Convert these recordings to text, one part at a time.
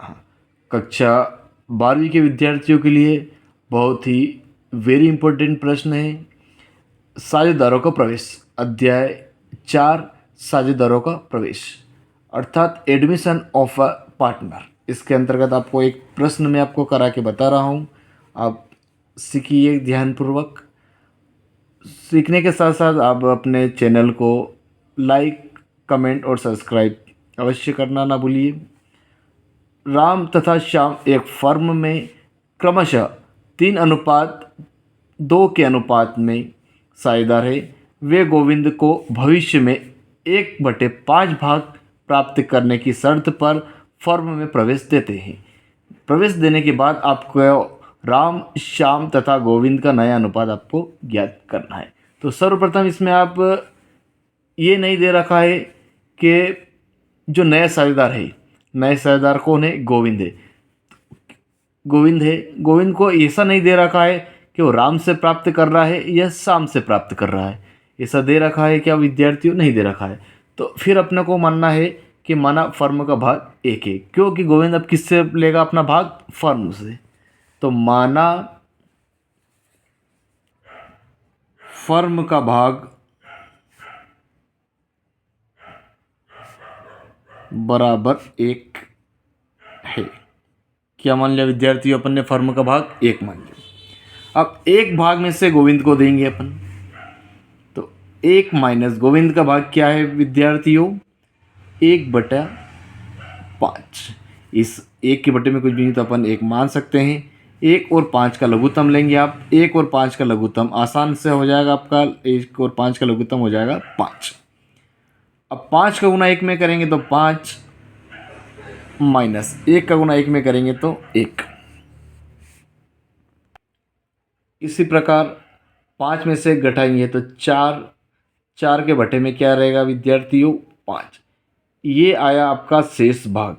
हाँ, कक्षा 12वीं के विद्यार्थियों के लिए बहुत ही वेरी इंपॉर्टेंट प्रश्न है। साझेदारों का प्रवेश, अध्याय 4, साझेदारों का प्रवेश अर्थात एडमिशन ऑफ अ पार्टनर। इसके अंतर्गत आपको एक प्रश्न मैं आपको करा के बता रहा हूँ, आप सीखिए ध्यानपूर्वक। सीखने के साथ साथ आप अपने चैनल को लाइक, कमेंट और सब्सक्राइब अवश्य करना ना भूलिए। राम तथा श्याम एक फर्म में क्रमशः 3:2 के अनुपात में साझेदार है। वे गोविंद को भविष्य में 1/5 भाग प्राप्त करने की शर्त पर फर्म में प्रवेश देते हैं। प्रवेश देने के बाद आपको राम, श्याम तथा गोविंद का नया अनुपात आपको ज्ञात करना है। तो सर्वप्रथम इसमें आप ये नहीं दे रखा है कि जो नया साझेदार है, नए साझेदार कौन है? गोविंद है। गोविंद है, गोविंद को ऐसा नहीं दे रखा है कि वो राम से प्राप्त कर रहा है या श्याम से प्राप्त कर रहा है। ऐसा दे रखा है क्या विद्यार्थियों? नहीं दे रखा है। तो फिर अपने को मानना है कि माना फर्म का भाग 1 है, क्योंकि गोविंद अब किससे लेगा अपना भाग? फर्म से। तो माना फर्म का भाग बराबर 1 है। क्या मान लिया विद्यार्थियों? अपन ने फर्म का भाग 1 मान लिया। अब 1 भाग में से गोविंद को देंगे अपन, तो 1 माइनस गोविंद का भाग क्या है विद्यार्थियों? 1/5। इस 1 के बटे में कुछ भी नहीं, तो अपन 1 मान सकते हैं। 1 और 5 का लघुत्तम लेंगे आप। 1 और 5 का लघुत्तम आसान से हो जाएगा आपका। 1 और 5 का लघुत्तम हो जाएगा 5। अब 5 का गुना 1 में करेंगे तो 5, माइनस 1 का गुना 1 में करेंगे तो 1। इसी प्रकार 5 में से घटाएंगे तो 4, 4 के बटे में क्या रहेगा विद्यार्थियों? 5। ये आया आपका शेष भाग।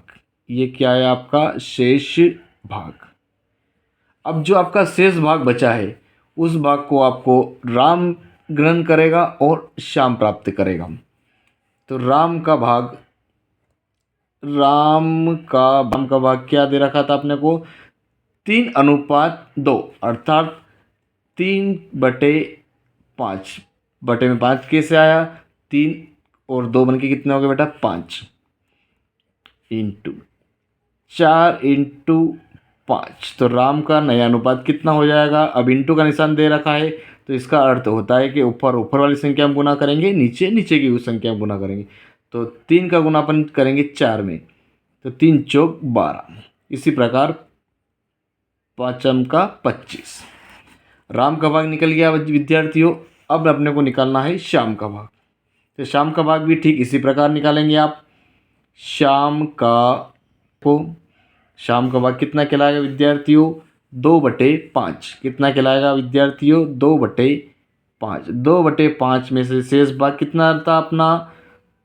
ये क्या आया आपका? शेष भाग। अब जो आपका शेष भाग बचा है, उस भाग को आपको राम ग्रहण करेगा और श्याम प्राप्त करेगा। तो राम का भाग क्या दे रखा था अपने को? 3:2 अर्थात 3/5। बटे में 5 कैसे आया? 3 और 2 बन के कितने हो गए बेटा? 5 इंटू 4/5। तो राम का नया अनुपात कितना हो जाएगा? अब इंटू का निशान दे रखा है, तो इसका अर्थ होता है कि ऊपर ऊपर वाली संख्या में गुना करेंगे, नीचे नीचे की संख्या में गुना करेंगे। तो 3 का गुना अपन करेंगे 4 में, तो 3 चौक 12। इसी प्रकार 5 का 25। राम का भाग निकल गया विद्यार्थियों। अब अपने को निकालना है श्याम का भाग। तो श्याम का भाग भी ठीक इसी प्रकार निकालेंगे आप। को श्याम का भाग कितना कहलाएगा विद्यार्थियों? 2/5। कितना कहलाएगा विद्यार्थियों? 2/5। 2/5 में से शेष भाग कितना था अपना?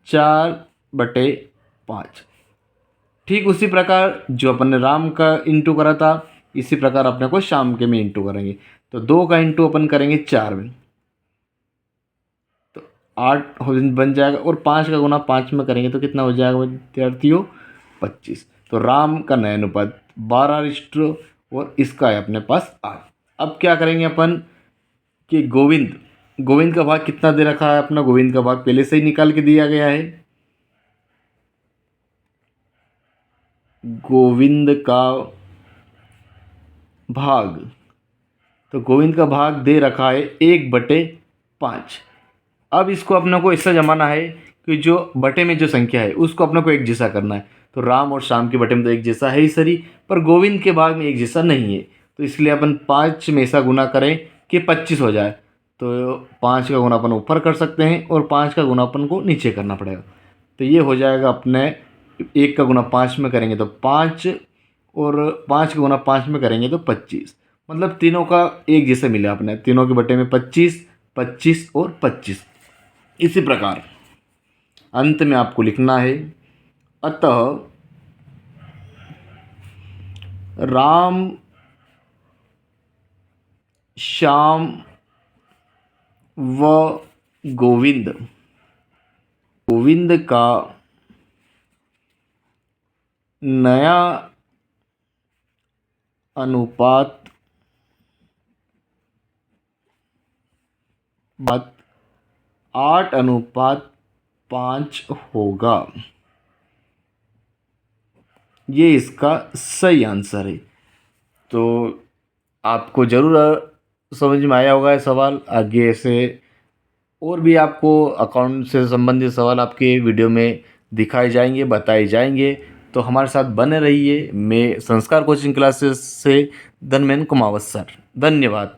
4/5। ठीक उसी प्रकार जो अपन ने राम का इंटू करा था, इसी प्रकार अपने को श्याम के में इंटू करेंगे। तो 2 का इंटू अपन करेंगे 4 में, तो 8 बन जाएगा। और 5 का गुना 5 में करेंगे तो कितना हो जाएगा विद्यार्थियों? 25। तो राम का नया अनुपात 12 और इसका है अपने पास 8। अब क्या करेंगे अपन कि गोविंद का भाग कितना दे रखा है अपना? गोविंद का भाग पहले से ही निकाल के दिया गया है। गोविंद का भाग, तो गोविंद का भाग दे रखा है 1/5। अब इसको अपने को ऐसा जमाना है कि जो बटे में जो संख्या है उसको अपने को एक जैसा करना है। तो राम और श्याम के बटे में तो एक जैसा है ही सरी, पर गोविंद के भाग में एक जैसा नहीं है। तो इसलिए अपन 5 में ऐसा गुना करें कि 25 हो जाए। तो 5 का गुना अपन ऊपर कर सकते हैं और 5 का गुना अपन को नीचे करना पड़ेगा। तो ये हो जाएगा अपने 1 का गुना 5 में करेंगे तो 5, और 5 का गुना 5 में करेंगे तो 25। मतलब तीनों का एक जैसे मिला अपने, तीनों के बटे में 25, 25 और 25। इसी प्रकार अंत में आपको लिखना है, अतः राम, श्याम व गोविंद का नया अनुपात 8:5 होगा। ये इसका सही आंसर है। तो आपको ज़रूर समझ में आया होगा ये सवाल। आगे से और भी आपको अकाउंट से संबंधित सवाल आपके वीडियो में दिखाए जाएंगे, बताए जाएंगे। तो हमारे साथ बने रहिए। मैं संस्कार कोचिंग क्लासेस से धनमेन कुमावत सर। धन्यवाद।